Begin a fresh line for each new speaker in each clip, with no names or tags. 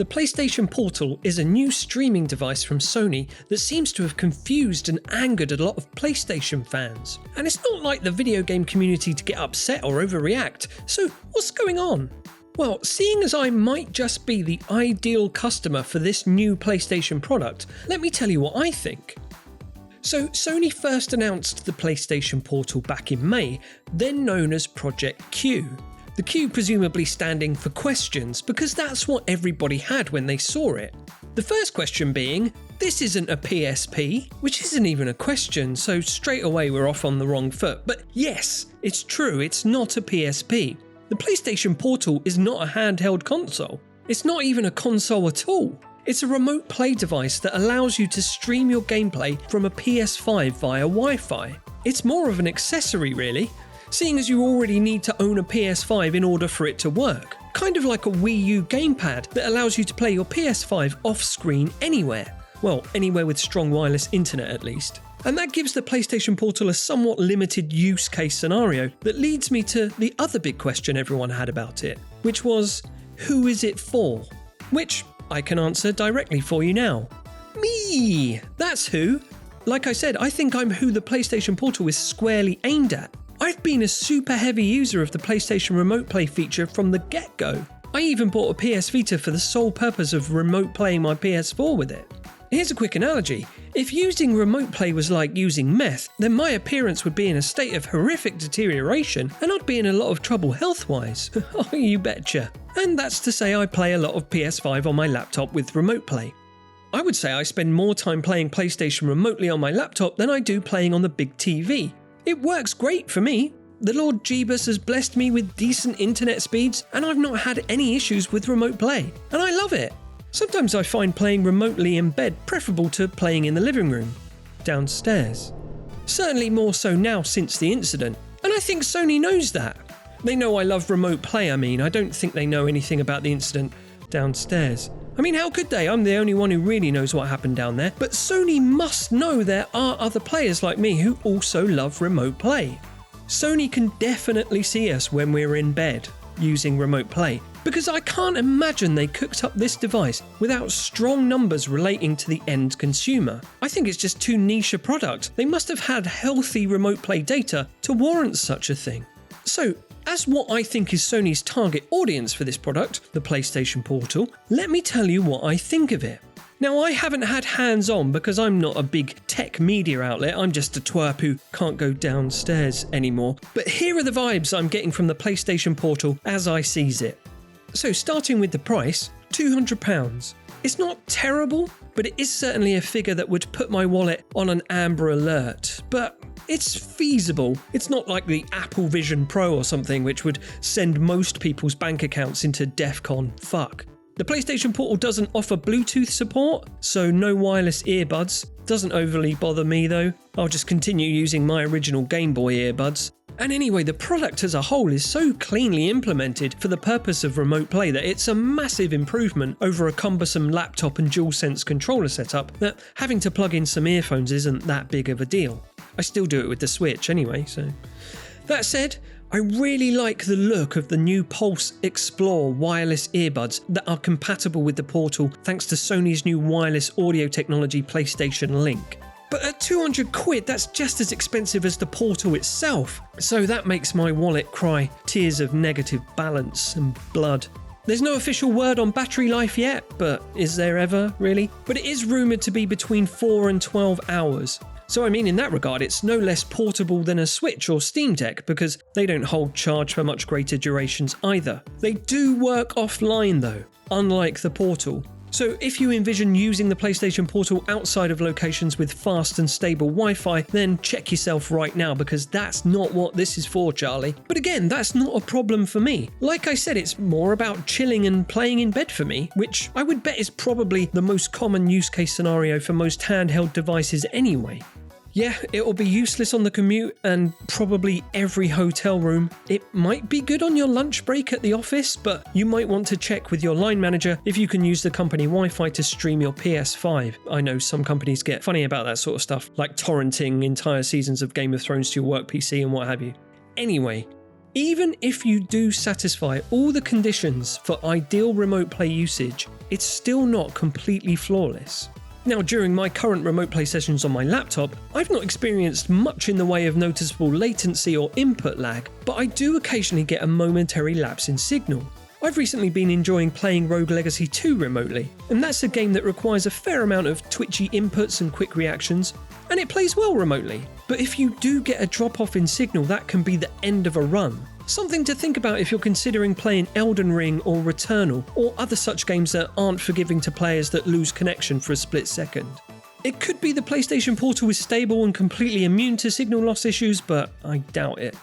The PlayStation Portal is a new streaming device from Sony that seems to have confused and angered a lot of PlayStation fans. And it's not like the video game community to get upset or overreact, so what's going on? Well, seeing as I might just be the ideal customer for this new PlayStation product, let me tell you what I think. So Sony first announced the PlayStation Portal back in May, then known as Project Q. The Q presumably standing for questions, because that's what everybody had when they saw it. The first question being, this isn't a PSP, which isn't even a question, so straight away we're off on the wrong foot. But yes, it's true, it's not a PSP. The PlayStation Portal is not a handheld console. It's not even a console at all. It's a remote play device that allows you to stream your gameplay from a PS5 via Wi-Fi. It's more of an accessory really, seeing as you already need to own a PS5 in order for it to work. Kind of like a Wii U gamepad that allows you to play your PS5 off-screen anywhere. Well, anywhere with strong wireless internet at least. And that gives the PlayStation Portal a somewhat limited use case scenario that leads me to the other big question everyone had about it, which was, who is it for? Which I can answer directly for you now. Me! That's who. Like I said, I think I'm who the PlayStation Portal is squarely aimed at. I've been a super heavy user of the PlayStation Remote Play feature from the get-go. I even bought a PS Vita for the sole purpose of remote playing my PS4 with it. Here's a quick analogy. If using remote play was like using meth, then my appearance would be in a state of horrific deterioration and I'd be in a lot of trouble health-wise. Oh, you betcha. And that's to say I play a lot of PS5 on my laptop with remote play. I would say I spend more time playing PlayStation remotely on my laptop than I do playing on the big TV. It works great for me. The Lord Jeebus has blessed me with decent internet speeds and I've not had any issues with remote play. And I love it. Sometimes I find playing remotely in bed preferable to playing in the living room, downstairs. Certainly more so now since the incident, and I think Sony knows that. They know I love remote play, I don't think they know anything about the incident downstairs. How could they? I'm the only one who really knows what happened down there, but Sony must know there are other players like me who also love remote play. Sony can definitely see us when we're in bed using remote play, because I can't imagine they cooked up this device without strong numbers relating to the end consumer. I think it's just too niche a product. They must have had healthy remote play data to warrant such a thing. So, as what I think is Sony's target audience for this product, the PlayStation Portal, let me tell you what I think of it. Now, I haven't had hands-on because I'm not a big tech media outlet, I'm just a twerp who can't go downstairs anymore. But here are the vibes I'm getting from the PlayStation Portal as I sees it. So starting with the price, £200. It's not terrible, but it is certainly a figure that would put my wallet on an amber alert. But it's feasible. It's not like the Apple Vision Pro or something which would send most people's bank accounts into DEFCON fuck. The PlayStation Portal doesn't offer Bluetooth support, so no wireless earbuds. Doesn't overly bother me though. I'll just continue using my original Game Boy earbuds. And anyway, the product as a whole is so cleanly implemented for the purpose of remote play that it's a massive improvement over a cumbersome laptop and DualSense controller setup that having to plug in some earphones isn't that big of a deal. I still do it with the Switch anyway, so. That said, I really like the look of the new Pulse Explore wireless earbuds that are compatible with the Portal thanks to Sony's new wireless audio technology PlayStation Link. But at 200 quid, that's just as expensive as the Portal itself. So that makes my wallet cry tears of negative balance and blood. There's no official word on battery life yet, but is there ever, really? But it is rumoured to be between 4 and 12 hours. So in that regard, it's no less portable than a Switch or Steam Deck because they don't hold charge for much greater durations either. They do work offline though, unlike the Portal. So if you envision using the PlayStation Portal outside of locations with fast and stable Wi-Fi, then check yourself right now because that's not what this is for, Charlie. But again, that's not a problem for me. Like I said, it's more about chilling and playing in bed for me, which I would bet is probably the most common use case scenario for most handheld devices anyway. Yeah, it'll be useless on the commute and probably every hotel room. It might be good on your lunch break at the office, but you might want to check with your line manager if you can use the company Wi-Fi to stream your PS5. I know some companies get funny about that sort of stuff, like torrenting entire seasons of Game of Thrones to your work PC and what have you. Anyway, Even if you do satisfy all the conditions for ideal remote play usage, it's still not completely flawless. Now, during my current remote play sessions on my laptop, I've not experienced much in the way of noticeable latency or input lag, but I do occasionally get a momentary lapse in signal. I've recently been enjoying playing Rogue Legacy 2 remotely, and that's a game that requires a fair amount of twitchy inputs and quick reactions, and it plays well remotely. But if you do get a drop-off in signal, that can be the end of a run. Something to think about if you're considering playing Elden Ring or Returnal, or other such games that aren't forgiving to players that lose connection for a split second. It could be the PlayStation Portal is stable and completely immune to signal loss issues, but I doubt it.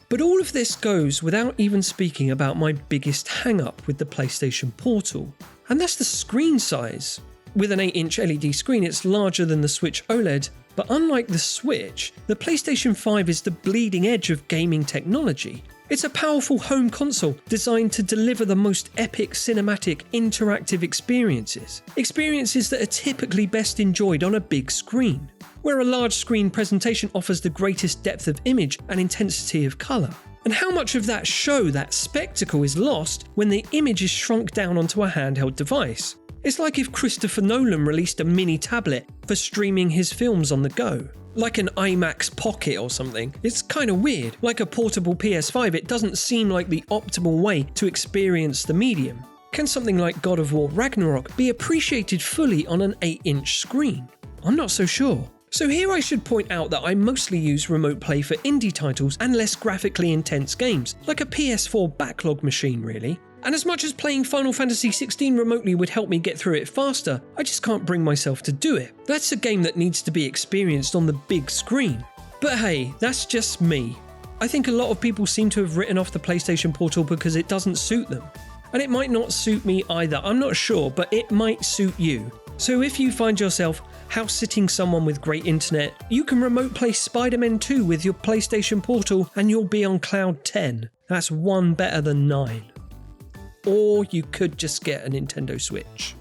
But all of this goes without even speaking about my biggest hang-up with the PlayStation Portal, and that's the screen size. With an 8-inch LED screen, it's larger than the Switch OLED, but unlike the Switch, the PlayStation 5 is the bleeding edge of gaming technology. It's a powerful home console designed to deliver the most epic cinematic interactive experiences that are typically best enjoyed on a big screen, where a large screen presentation offers the greatest depth of image and intensity of colour. And how much of that show, that spectacle, is lost when the image is shrunk down onto a handheld device? It's like if Christopher Nolan released a mini tablet for streaming his films on the go. Like an IMAX Pocket or something. It's kind of weird. Like a portable PS5, it doesn't seem like the optimal way to experience the medium. Can something like God of War Ragnarok be appreciated fully on an 8-inch screen? I'm not so sure. So here I should point out that I mostly use remote play for indie titles and less graphically intense games, like a PS4 backlog machine really. And as much as playing Final Fantasy XVI remotely would help me get through it faster, I just can't bring myself to do it. That's a game that needs to be experienced on the big screen. But hey, that's just me. I think a lot of people seem to have written off the PlayStation Portal because it doesn't suit them. And it might not suit me either, I'm not sure, but it might suit you. So if you find yourself house-sitting someone with great internet, you can remote play Spider-Man 2 with your PlayStation Portal and you'll be on cloud 10. That's one better than 9. Or you could just get a Nintendo Switch.